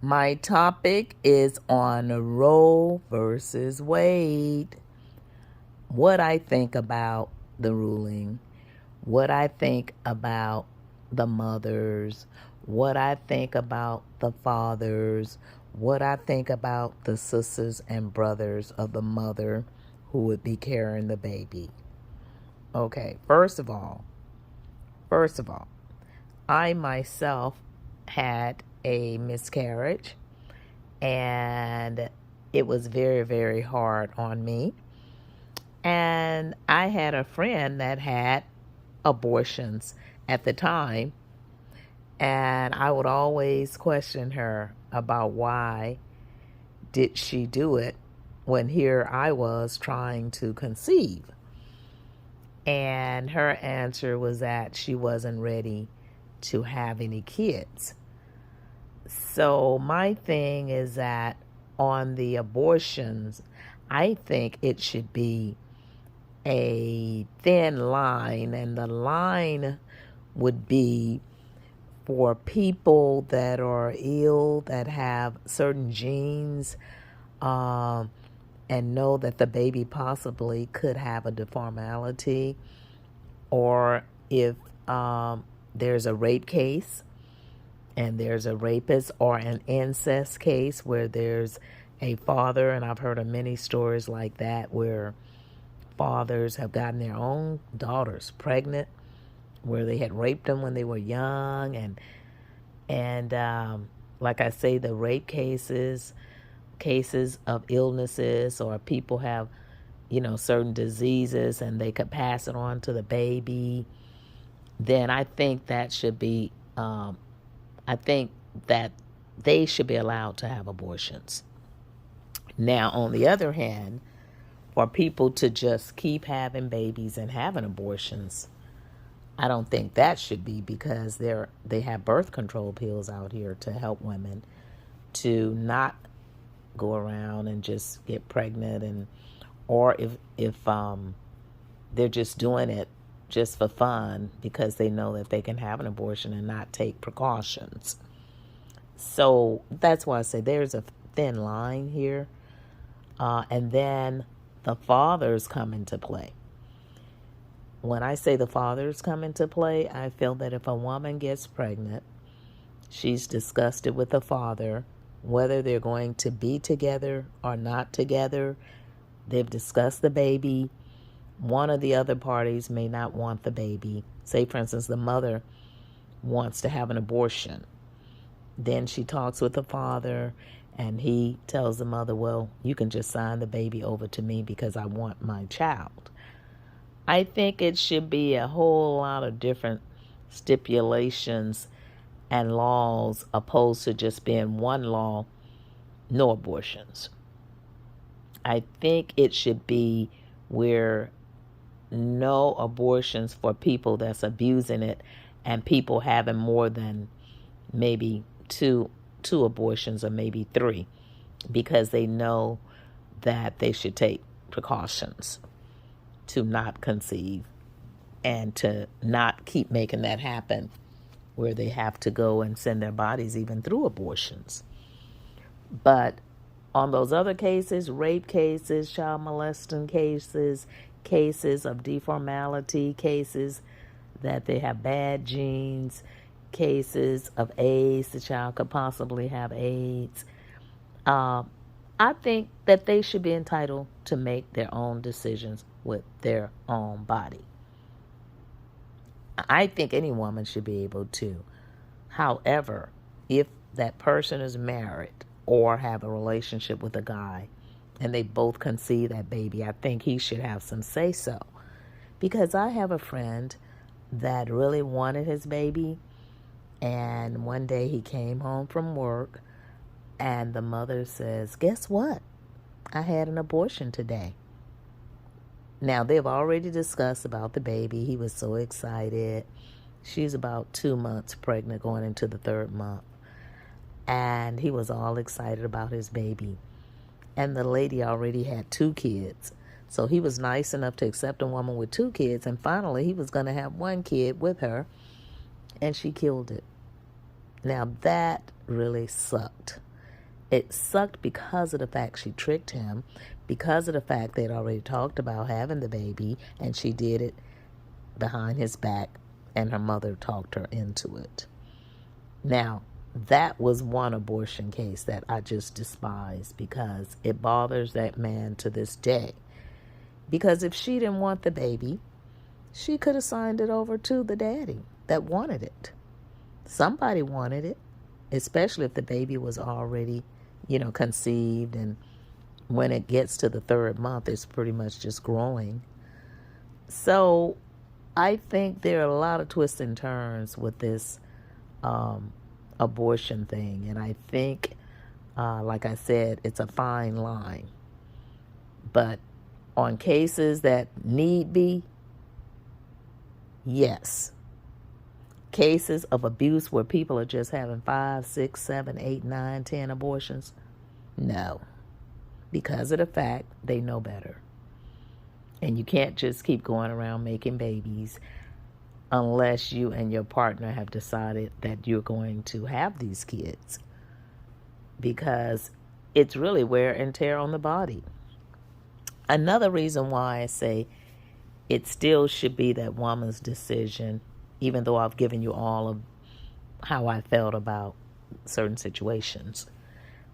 My topic is on Roe versus Wade. What I think about the ruling, what I think about the mothers, what I think about the fathers, what I think about the sisters and brothers of the mother who would be carrying the baby. Okay, first of all, I myself had a miscarriage and it was very, very hard on me. And I had a friend that had abortions at the time, and I would always question her about why did she do it when here I was trying to conceive. And her answer was that she wasn't ready to have any kids. So my thing is that on the abortions, I think it should be a thin line, and the line would be for people that are ill, that have certain genes, um, and know that the baby possibly could have a deformality, or if there's a rape case and there's a rapist, or an incest case where there's a father, and I've heard of many stories like that where fathers have gotten their own daughters pregnant where they had raped them when they were young, and like I say, the rape cases of illnesses, or people have certain diseases and they could pass it on to the baby. Then I think that should be I think that they should be allowed to have abortions. Now, on the other hand, for people to just keep having babies and having abortions, I don't think that should be, because they have birth control pills out here to help women to not go around and just get pregnant, and or if they're just doing it just for fun because they know that they can have an abortion and not take precautions. So that's why I say there's a thin line here. And then the fathers come into play. When I say the fathers come into play, I feel that if a woman gets pregnant, she's discussed it with the father, whether they're going to be together or not together. They've discussed the baby. One of the other parties may not want the baby. Say, for instance, the mother wants to have an abortion. Then she talks with the father, and he tells the mother, well, you can just sign the baby over to me because I want my child. I think it should be a whole lot of different stipulations and laws, opposed to just being one law, no abortions. I think it should be where no abortions for people that's abusing it, and people having more than maybe two abortions, or maybe three, because they know that they should take precautions to not conceive and to not keep making that happen where they have to go and send their bodies even through abortions. But on those other cases, rape cases, child molesting cases, cases of deformality, cases that they have bad genes, cases of AIDS, the child could possibly have AIDS. I think that they should be entitled to make their own decisions with their own body. I think any woman should be able to. However, if that person is married or have a relationship with a guy and they both conceive that baby, I think he should have some say so. Because I have a friend that really wanted his baby, and one day he came home from work and the mother says, guess what? I had an abortion today. Now, they've already discussed about the baby. He was so excited. She's about 2 months pregnant, going into the third month. And he was all excited about his baby. And the lady already had 2 kids. So he was nice enough to accept a woman with 2 kids. And finally, he was going to have 1 kid with her. And she killed it. Now, that really sucked. it sucked because of the fact she tricked him, because of the fact they'd already talked about having the baby, and she did it behind his back, and her mother talked her into it. Now, that was one abortion case that I just despise because it bothers that man to this day. Because if she didn't want the baby, she could have signed it over to the daddy that wanted it. Somebody wanted it, especially if the baby was already, conceived, and when it gets to the 3rd month, it's pretty much just growing. So I think there are a lot of twists and turns with this abortion thing. And I think, like I said, it's a fine line. But on cases that need be, yes. Cases of abuse where people are just having 5, 6, 7, 8, 9, 10 abortions, no. Because of the fact they know better. And you can't just keep going around making babies unless you and your partner have decided that you're going to have these kids. Because it's really wear and tear on the body. Another reason why I say it still should be that woman's decision, even though I've given you all of how I felt about certain situations.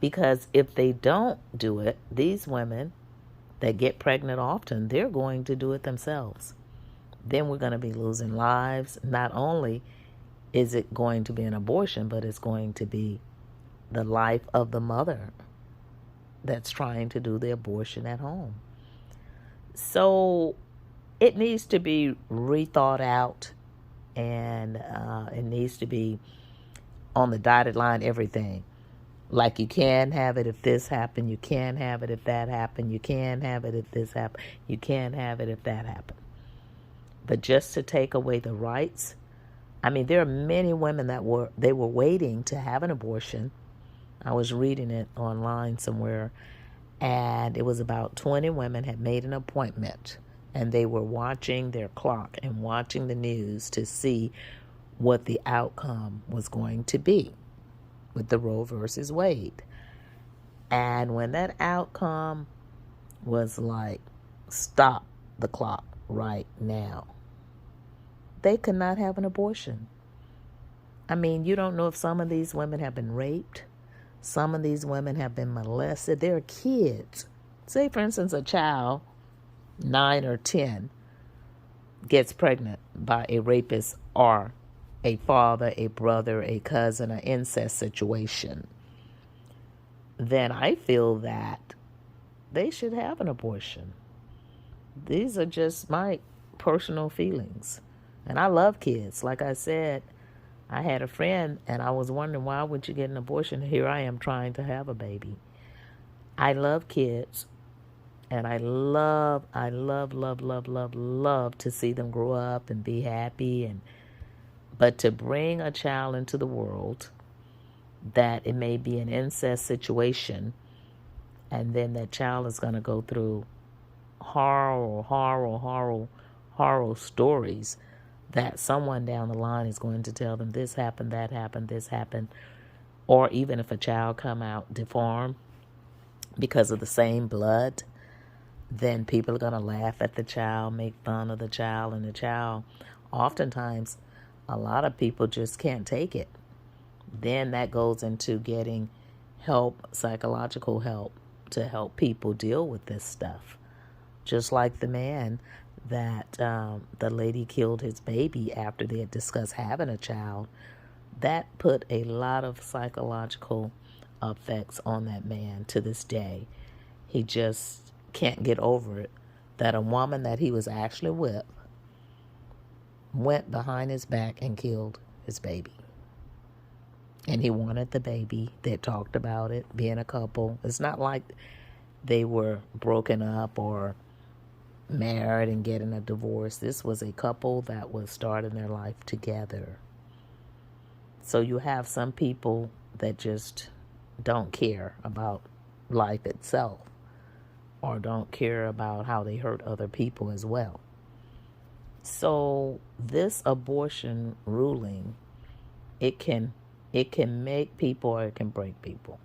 Because if they don't do it, these women that get pregnant often, they're going to do it themselves. Then we're going to be losing lives. Not only is it going to be an abortion, but it's going to be the life of the mother that's trying to do the abortion at home. So it needs to be rethought out, and it needs to be on the dotted line, everything. Like you can have it if this happened, you can have it if that happened, you can have it if this happened, you can have it if that happened. But just to take away the rights, I mean, there are many women that were waiting to have an abortion. I was reading it online somewhere, and it was about 20 women had made an appointment, and they were watching their clock and watching the news to see what the outcome was going to be with the Roe versus Wade. And when that outcome was like, stop the clock right now, they could not have an abortion. I mean, you don't know if some of these women have been raped. Some of these women have been molested. They're kids. Say, for instance, a child, 9 or 10, gets pregnant by a rapist or a father, a brother, a cousin, an incest situation. Then I feel that they should have an abortion. These are just my personal feelings. And I love kids. Like I said, I had a friend and I was wondering, why would you get an abortion? Here I am trying to have a baby. I love kids. And I love to see them grow up and be happy. But to bring a child into the world that it may be an incest situation, and then that child is going to go through horrible stories that someone down the line is going to tell them this happened, that happened, this happened. Or even if a child come out deformed because of the same blood, then people are going to laugh at the child, make fun of the child, and the child, oftentimes, a lot of people just can't take it. Then that goes into getting help, psychological help, to help people deal with this stuff. Just like the man that the lady killed his baby after they had discussed having a child. That put a lot of psychological effects on that man to this day. He just can't get over it that a woman that he was actually with went behind his back and killed his baby. And he wanted the baby. They talked about it, being a couple. It's not like they were broken up or married and getting a divorce. This was a couple that was starting their life together. So you have some people that just don't care about life itself, or don't care about how they hurt other people as well. So this abortion ruling, it can make people or it can break people.